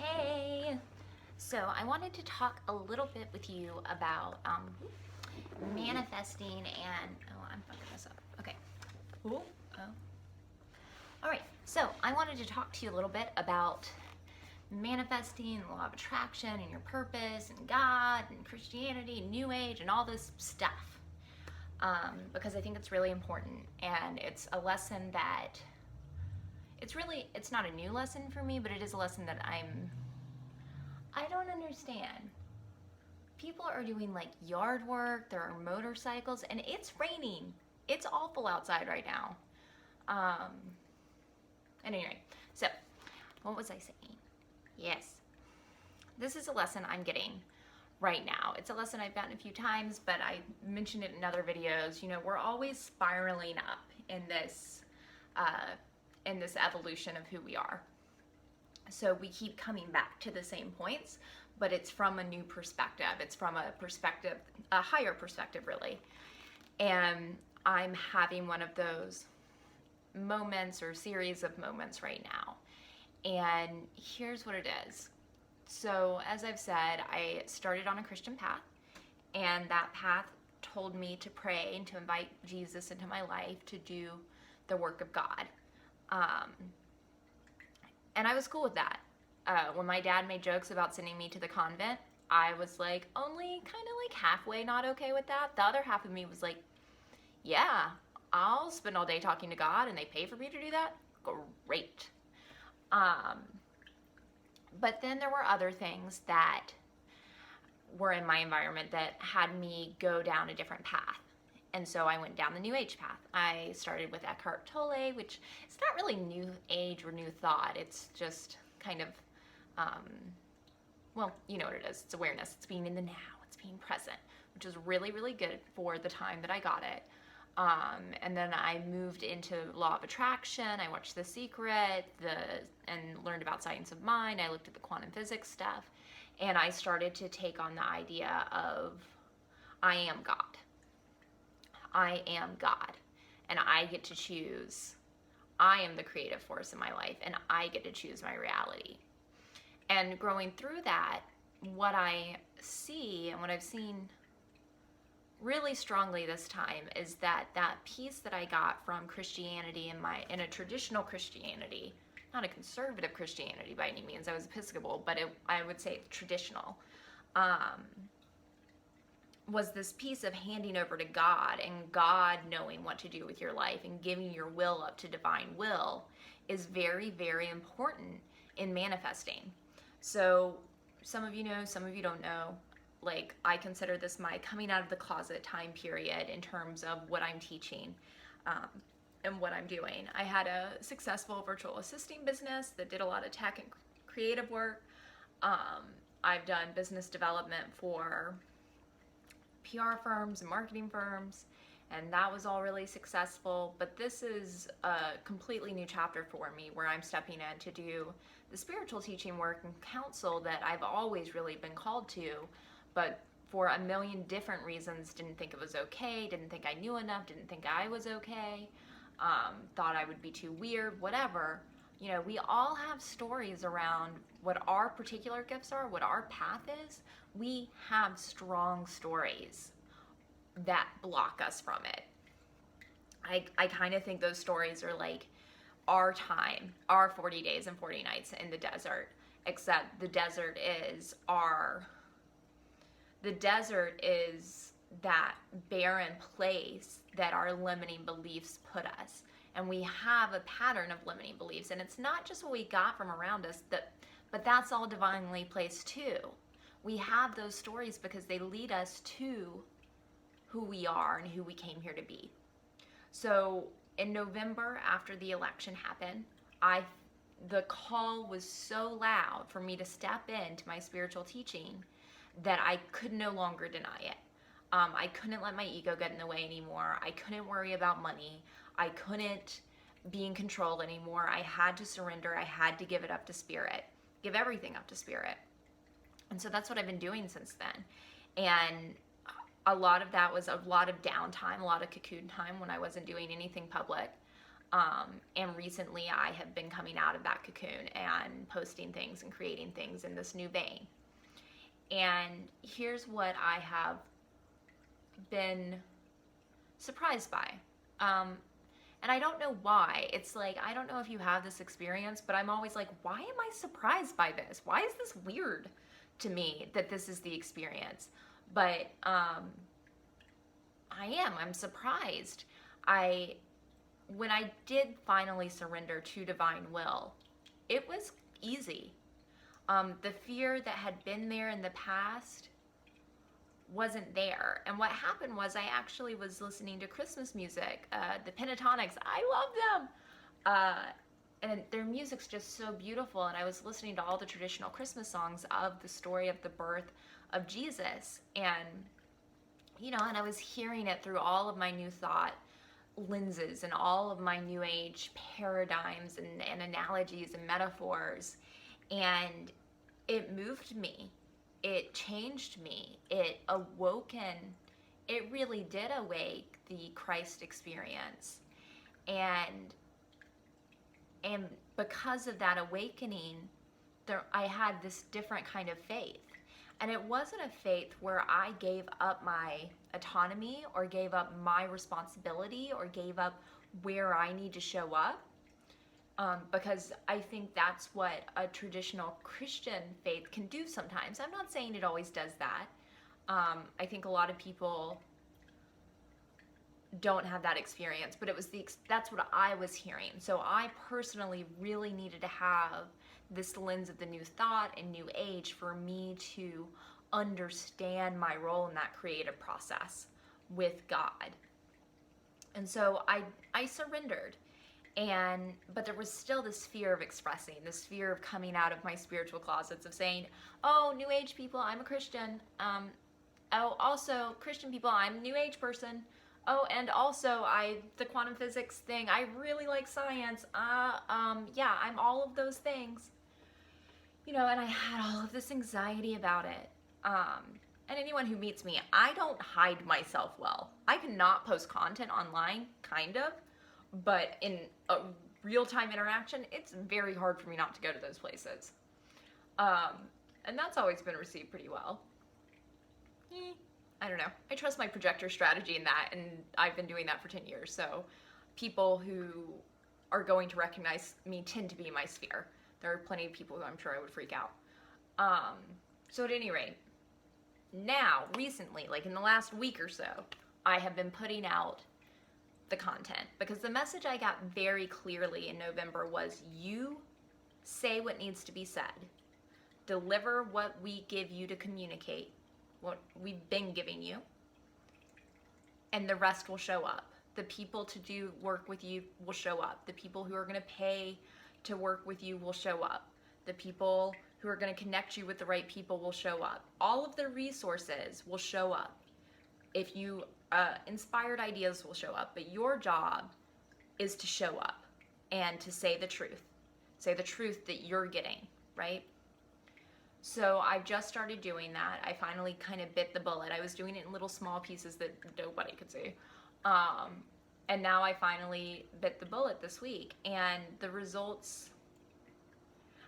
Hey! So I wanted to talk a little bit with you about manifesting and, oh, I'm fucking this up. Okay. Ooh. Oh. All right. So I wanted to talk to you a little bit about manifesting, the law of attraction, and your purpose, and God, and Christianity, and New Age, and all this stuff. Because I think it's really important, and it's a lesson that it's not a new lesson for me, but it is a lesson that I don't understand. People are doing like yard work, there are motorcycles, and it's raining. It's awful outside right now. Um, and anyway, so what was I saying? Yes, this is a lesson I'm getting right now. It's a lesson I've gotten a few times, but I mentioned it in other videos. You know, we're always spiraling up in this evolution of who we are. So we keep coming back to the same points, but it's from a new perspective. It's from a higher perspective, really. And I'm having one of those moments or series of moments right now. And here's what it is. So, as I've said, I started on a Christian path, and that path told me to pray and to invite Jesus into my life to do the work of God. And I was cool with that. When my dad made jokes about sending me to the convent, I was like, only kind of like halfway not okay with that. The other half of me was like, yeah, I'll spend all day talking to God and they pay for me to do that. Great. But then there were other things that were in my environment that had me go down a different path. And so I went down the New Age path. I started with Eckhart Tolle, which is not really New Age or New Thought. It's just kind of, well, you know what it is. It's awareness. It's being in the now. It's being present, which is really, really good for the time that I got it. And then I moved into law of attraction. I watched The Secret, and learned about science of mind. I looked at the quantum physics stuff, and I started to take on the idea of I am God. I am God, and I get to choose. I am the creative force in my life, and I get to choose my reality. And growing through that, what I see and what I've seen really strongly this time is that piece that I got from Christianity in a traditional Christianity, not a conservative Christianity by any means. I was Episcopal, but I would say traditional. Was this piece of handing over to God and God knowing what to do with your life and giving your will up to divine will is very, very important in manifesting. So some of you know, some of you don't know. Like, I consider this my coming out of the closet time period in terms of what I'm teaching and what I'm doing. I had a successful virtual assisting business that did a lot of tech and creative work. I've done business development for PR firms and marketing firms, and that was all really successful. But this is a completely new chapter for me where I'm stepping in to do the spiritual teaching work and counsel that I've always really been called to, but for a million different reasons didn't think it was okay, didn't think I knew enough, didn't think I was okay, thought I would be too weird, whatever. You know, we all have stories around what our particular gifts are, what our path is. We have strong stories that block us from it. I kind of think those stories are like our time, our 40 days and 40 nights in the desert, except the desert is that barren place that our limiting beliefs put us. And we have a pattern of limiting beliefs, and it's not just what we got from around us, but that's all divinely placed too. We have those stories because they lead us to who we are and who we came here to be. So in November, after the election happened, the call was so loud for me to step into my spiritual teaching that I could no longer deny it. I couldn't let my ego get in the way anymore. I couldn't worry about money. I couldn't be in control anymore. I had to surrender. I had to give it up to Spirit, give everything up to Spirit. And so that's what I've been doing since then. And a lot of that was a lot of downtime, a lot of cocoon time when I wasn't doing anything public. And recently I have been coming out of that cocoon and posting things and creating things in this new vein. And here's what I have been surprised by. And I don't know why. It's like, I don't know if you have this experience, but I'm always like, why am I surprised by this? Why is this weird to me that this is the experience? But I'm surprised. When I did finally surrender to divine will, it was easy. The fear that had been there in the past wasn't there. And what happened was I actually was listening to Christmas music, the Pentatonics. I love them. And their music's just so beautiful. And I was listening to all the traditional Christmas songs of the story of the birth of Jesus. And, and I was hearing it through all of my new thought lenses and all of my new age paradigms and analogies and metaphors. And it moved me. It changed me. It really did awake the Christ experience. And because of that awakening, I had this different kind of faith. And it wasn't a faith where I gave up my autonomy or gave up my responsibility or gave up where I need to show up. Because I think that's what a traditional Christian faith can do sometimes. I'm not saying it always does that. I think a lot of people don't have that experience, but that's what I was hearing. So I personally really needed to have this lens of the new thought and new age for me to understand my role in that creative process with God. And so I surrendered. But there was still this fear of expressing, this fear of coming out of my spiritual closets, of saying, oh, New Age people, I'm a Christian. Oh, also, Christian people, I'm a New Age person. Oh, and also, the quantum physics thing, I really like science. Yeah, I'm all of those things. And I had all of this anxiety about it. And anyone who meets me, I don't hide myself well. I cannot post content online, kind of. But in a real-time interaction, it's very hard for me not to go to those places. And that's always been received pretty well. I don't know. I trust my projector strategy in that, and I've been doing that for 10 years. So people who are going to recognize me tend to be in my sphere. There are plenty of people who I'm sure I would freak out. So at any rate, now, recently, like in the last week or so, I have been putting out the content, because the message I got very clearly in November was, you say what needs to be said, deliver what we give you to communicate, what we've been giving you, and the rest will show up. The people to do work with you will show up. The people who are going to pay to work with you will show up. The people who are going to connect you with the right people will show up. All of the resources will show up. If you inspired ideas will show up, but your job is to show up and to say the truth that you're getting, right? So I've just started doing that. I finally kind of bit the bullet. I was doing it in little small pieces that nobody could see, and now I finally bit the bullet this week, and the results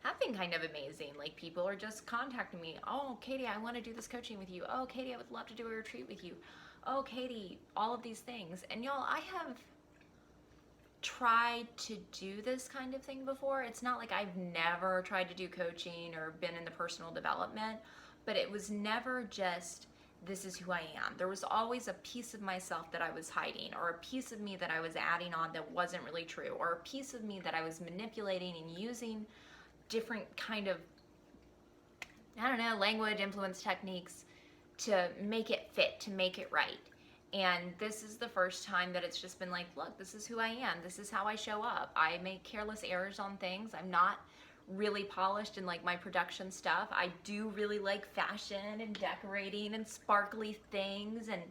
have been kind of amazing. Like, people are just contacting me. Oh, Katie, I want to do this coaching with you. Oh, Katie, I would love to do a retreat with you. Oh, Katie, all of these things. And y'all, I have tried to do this kind of thing before. It's not like I've never tried to do coaching or been in the personal development, but it was never just, this is who I am. There was always a piece of myself that I was hiding, or a piece of me that I was adding on that wasn't really true, or a piece of me that I was manipulating and using different kind of, language, influence techniques to make it fit, to make it right. And this is the first time that it's just been like, look, this is who I am. This is how I show up. I make careless errors on things. I'm not really polished in like my production stuff. I do really like fashion and decorating and sparkly things and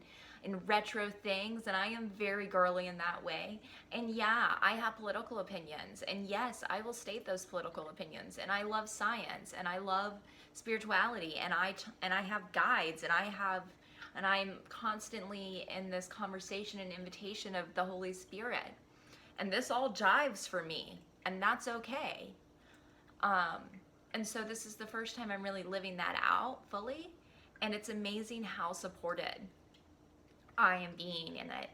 retro things, and I am very girly in that way. And yeah, I have political opinions, and yes, I will state those political opinions. And I love science, and I love spirituality, and I have guides, and I'm constantly in this conversation and invitation of the Holy Spirit. And this all jives for me, and that's okay. And so this is the first time I'm really living that out fully, and it's amazing how supported I am being in it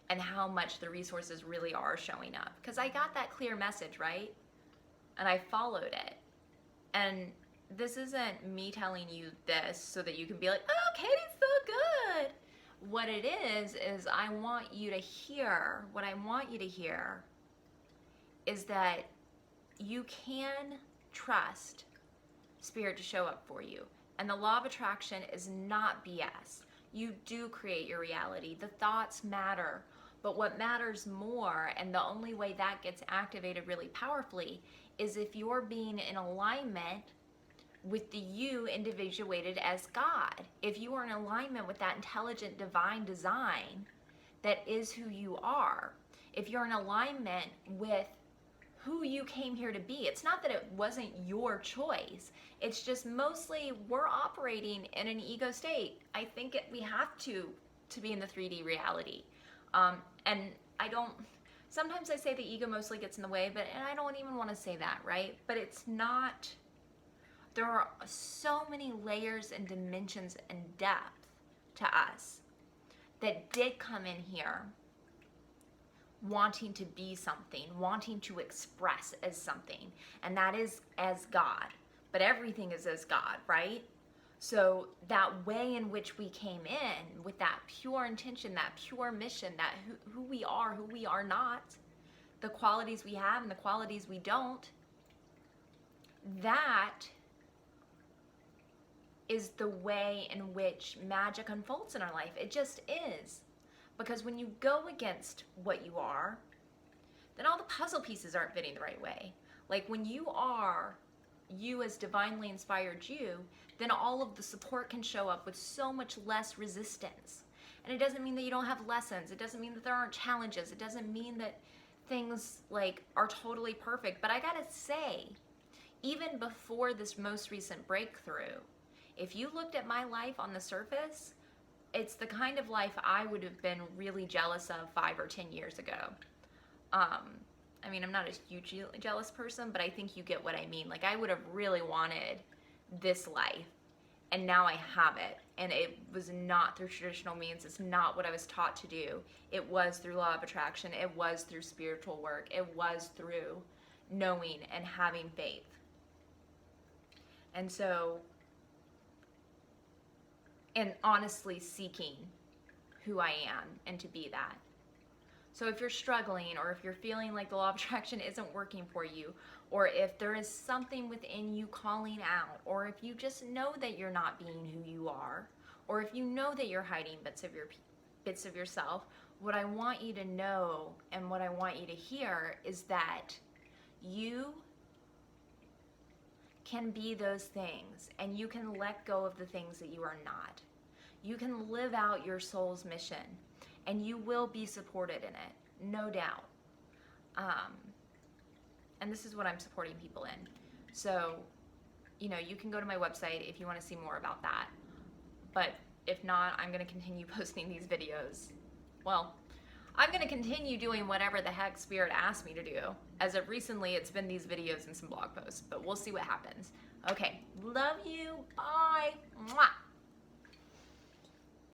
and how much the resources really are showing up. Because I got that clear message, right? And I followed it. And this isn't me telling you this so that you can be like, oh, Katie's so good. What it is I want you to hear, what I want you to hear is that you can trust Spirit to show up for you. And the law of attraction is not BS. You do create your reality. The thoughts matter. But what matters more, and the only way that gets activated really powerfully, is if you're being in alignment with the you individuated as God. If you are in alignment with that intelligent divine design that is who you are. If you're in alignment with who you came here to be. It's not that it wasn't your choice. It's just mostly we're operating in an ego state. I think we have to be in the 3D reality. And I don't, sometimes I say the ego mostly gets in the way, and I don't even want to say that, right? But it's not, there are so many layers and dimensions and depth to us that did come in here wanting to be something, wanting to express as something, and that is as God. But everything is as God, right? So that way in which we came in with that pure intention, that pure mission, that who we are not, the qualities we have and the qualities we don't, that is the way in which magic unfolds in our life. It just is. Because when you go against what you are, then all the puzzle pieces aren't fitting the right way. Like when you are you as divinely inspired you, then all of the support can show up with so much less resistance. And it doesn't mean that you don't have lessons. It doesn't mean that there aren't challenges. It doesn't mean that things like are totally perfect. But I gotta say, even before this most recent breakthrough, if you looked at my life on the surface, it's the kind of life I would have been really jealous of 5 or 10 years ago. I mean, I'm not a hugely jealous person, but I think you get what I mean. Like, I would have really wanted this life, and now I have it. And it was not through traditional means. It's not what I was taught to do. It was through law of attraction. It was through spiritual work. It was through knowing and having faith. And so, and honestly seeking who I am and to be that. So if you're struggling, or if you're feeling like the law of attraction isn't working for you, or if there is something within you calling out, or if you just know that you're not being who you are, or if you know that you're hiding bits of yourself, what I want you to know and what I want you to hear is that you can be those things, and you can let go of the things that you are not. You can live out your soul's mission, and you will be supported in it, no doubt. And this is what I'm supporting people in. So, you can go to my website if you want to see more about that. But if not, I'm going to continue posting these videos. Well, I'm going to continue doing whatever the heck Spirit asked me to do. As of recently, it's been these videos and some blog posts, but we'll see what happens. Okay, love you. Bye. Mwah.